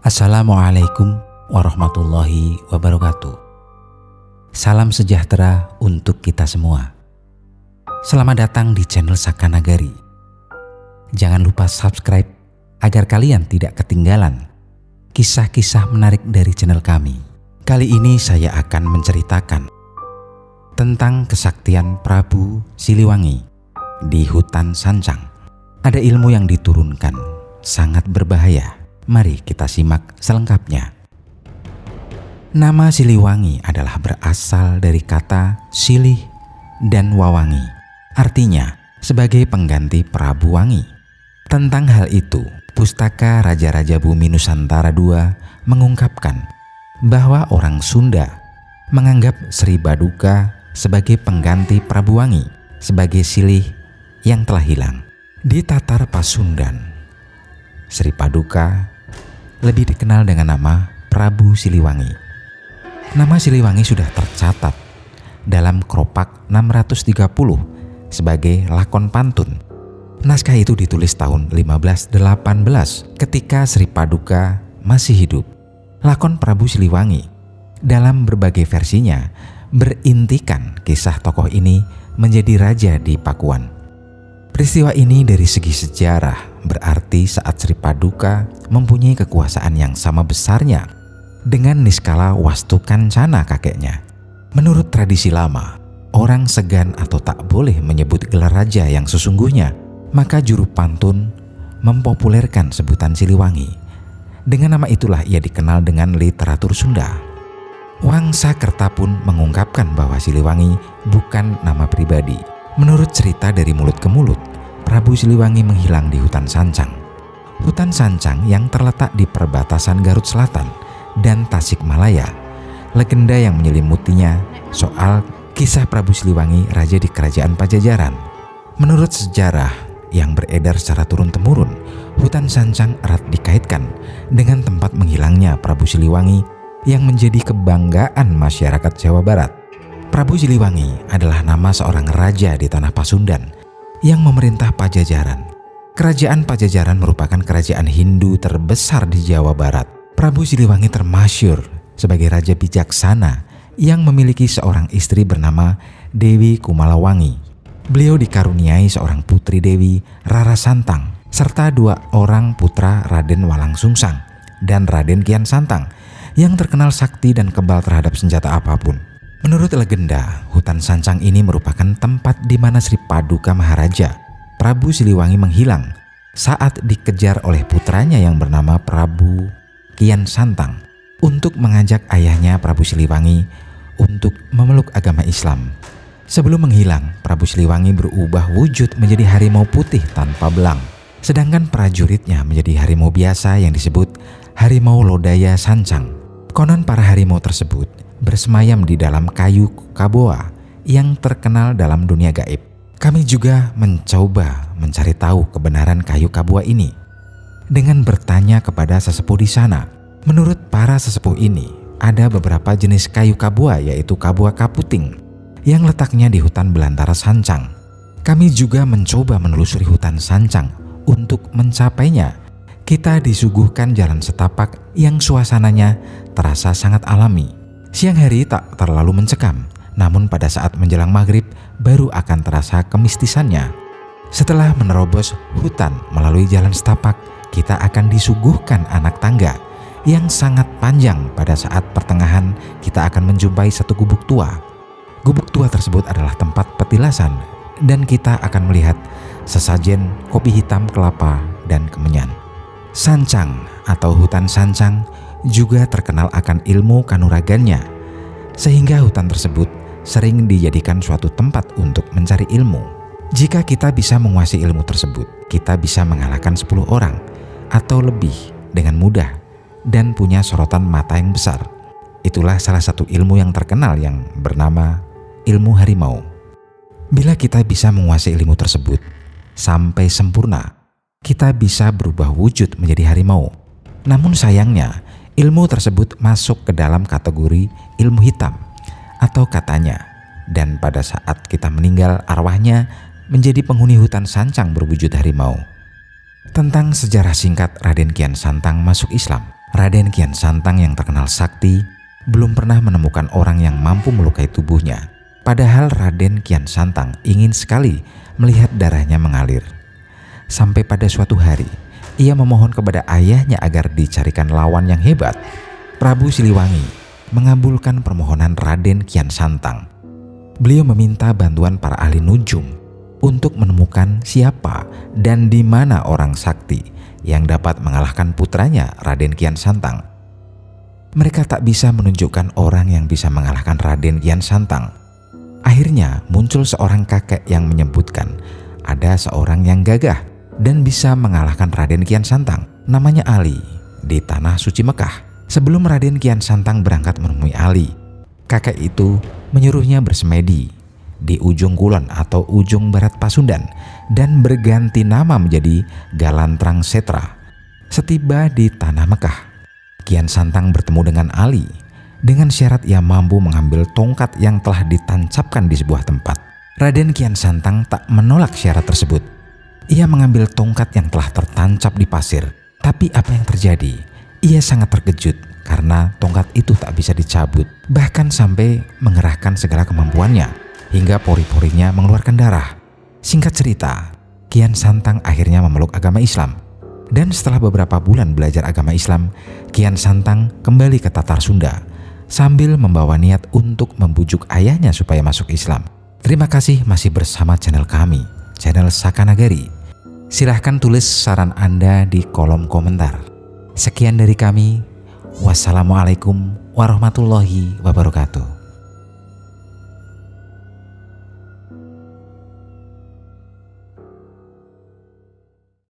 Assalamualaikum warahmatullahi wabarakatuh. Salam sejahtera untuk kita semua. Selamat datang di channel Saka Nagari. Jangan lupa subscribe agar kalian tidak ketinggalan kisah-kisah menarik dari channel kami. Kali ini saya akan menceritakan tentang kesaktian Prabu Siliwangi di hutan Sancang. Ada ilmu yang diturunkan sangat berbahaya. Mari kita simak selengkapnya. Nama Siliwangi adalah berasal dari kata silih dan wawangi. Artinya sebagai pengganti Prabu Wangi. Tentang hal itu, Pustaka Raja-Raja Bumi Nusantara II mengungkapkan bahwa orang Sunda menganggap Sri Baduka sebagai pengganti Prabu Wangi, sebagai silih yang telah hilang. Di Tatar Pasundan, Sri Paduka lebih dikenal dengan nama Prabu Siliwangi. Nama Siliwangi sudah tercatat dalam Kropak 630 sebagai lakon pantun. Naskah itu ditulis tahun 1518 ketika Sri Paduka masih hidup. Lakon Prabu Siliwangi dalam berbagai versinya berintikan kisah tokoh ini menjadi raja di Pakuan. Peristiwa ini dari segi sejarah berarti saat Sri Paduka mempunyai kekuasaan yang sama besarnya dengan Niskala Wastukancana kakeknya. Menurut tradisi lama, orang segan atau tak boleh menyebut gelar raja yang sesungguhnya, maka juru pantun mempopulerkan sebutan Siliwangi. Dengan nama itulah ia dikenal dengan literatur Sunda. Wangsakerta pun mengungkapkan bahwa Siliwangi bukan nama pribadi. Menurut cerita dari mulut ke mulut, Prabu Siliwangi menghilang di hutan Sancang. Hutan Sancang yang terletak di perbatasan Garut Selatan dan Tasikmalaya. Legenda yang menyelimutinya soal kisah Prabu Siliwangi raja di kerajaan Pajajaran. Menurut sejarah yang beredar secara turun-temurun, hutan Sancang erat dikaitkan dengan tempat menghilangnya Prabu Siliwangi yang menjadi kebanggaan masyarakat Jawa Barat. Prabu Siliwangi adalah nama seorang raja di tanah Pasundan yang memerintah Pajajaran. Kerajaan Pajajaran merupakan kerajaan Hindu terbesar di Jawa Barat. Prabu Siliwangi termasyhur sebagai raja bijaksana yang memiliki seorang istri bernama Dewi Kumalawangi. Beliau dikaruniai seorang putri Dewi Rara Santang serta 2 orang putra Raden Walangsungsang dan Raden Kian Santang yang terkenal sakti dan kebal terhadap senjata apapun. Menurut legenda, hutan Sancang ini merupakan tempat di mana Sri Paduka Maharaja Prabu Siliwangi menghilang saat dikejar oleh putranya yang bernama Prabu Kian Santang untuk mengajak ayahnya Prabu Siliwangi untuk memeluk agama Islam. Sebelum menghilang, Prabu Siliwangi berubah wujud menjadi harimau putih tanpa belang, sedangkan prajuritnya menjadi harimau biasa yang disebut Harimau Lodaya Sancang. Konon para harimau tersebut bersemayam di dalam kayu kaboa yang terkenal dalam dunia gaib. Kami juga mencoba mencari tahu kebenaran kayu kaboa ini dengan bertanya kepada sesepuh di sana. Menurut para sesepuh ini, ada beberapa jenis kayu kaboa, yaitu kaboa kaputing yang letaknya di hutan belantara Sancang. Kami juga mencoba menelusuri hutan Sancang. Untuk mencapainya, kita disuguhkan jalan setapak yang suasananya terasa sangat alami. Siang hari tak terlalu mencekam, namun pada saat menjelang maghrib baru akan terasa kemistisannya. Setelah menerobos hutan melalui jalan setapak, kita akan disuguhkan anak tangga yang sangat panjang. Pada saat pertengahan kita akan menjumpai satu gubuk tua. Gubuk tua tersebut adalah tempat petilasan dan kita akan melihat sesajen kopi hitam, kelapa, dan kemenyan. Sancang atau hutan Sancang juga terkenal akan ilmu kanuragannya, sehingga hutan tersebut sering dijadikan suatu tempat untuk mencari ilmu. Jika kita bisa menguasai ilmu tersebut, kita bisa mengalahkan 10 orang atau lebih dengan mudah dan punya sorotan mata yang besar. Itulah salah satu ilmu yang terkenal yang bernama ilmu harimau. Bila kita bisa menguasai ilmu tersebut sampai sempurna, kita bisa berubah wujud menjadi harimau. Namun sayangnya, ilmu tersebut masuk ke dalam kategori ilmu hitam atau katanya, dan pada saat kita meninggal arwahnya menjadi penghuni hutan Sancang berwujud harimau. Tentang sejarah singkat Raden Kian Santang masuk Islam. Raden Kian Santang yang terkenal sakti belum pernah menemukan orang yang mampu melukai tubuhnya. Padahal Raden Kian Santang ingin sekali melihat darahnya mengalir. Sampai pada suatu hari, ia memohon kepada ayahnya agar dicarikan lawan yang hebat. Prabu Siliwangi mengabulkan permohonan Raden Kian Santang. Beliau meminta bantuan para ahli nujum untuk menemukan siapa dan di mana orang sakti yang dapat mengalahkan putranya Raden Kian Santang. Mereka tak bisa menunjukkan orang yang bisa mengalahkan Raden Kian Santang. Akhirnya muncul seorang kakek yang menyebutkan ada seorang yang gagah dan bisa mengalahkan Raden Kian Santang. Namanya Ali di tanah suci Mekah. Sebelum Raden Kian Santang berangkat menemui Ali, kakek itu menyuruhnya bersemedi di ujung kulon atau ujung barat Pasundan dan berganti nama menjadi Galantrang Setra. Setiba di tanah Mekah, Kian Santang bertemu dengan Ali dengan syarat ia mampu mengambil tongkat yang telah ditancapkan di sebuah tempat. Raden Kian Santang tak menolak syarat tersebut. Ia mengambil tongkat yang telah tertancap di pasir. Tapi apa yang terjadi? Ia sangat terkejut karena tongkat itu tak bisa dicabut, bahkan sampai mengerahkan segala kemampuannya hingga pori-porinya mengeluarkan darah. Singkat cerita, Kian Santang akhirnya memeluk agama Islam. Dan setelah beberapa bulan belajar agama Islam, Kian Santang kembali ke Tatar Sunda sambil membawa niat untuk membujuk ayahnya supaya masuk Islam. Terima kasih masih bersama channel kami, channel Saka Nagari. Silahkan tulis saran Anda di kolom komentar. Sekian dari kami. Wassalamualaikum warahmatullahi wabarakatuh.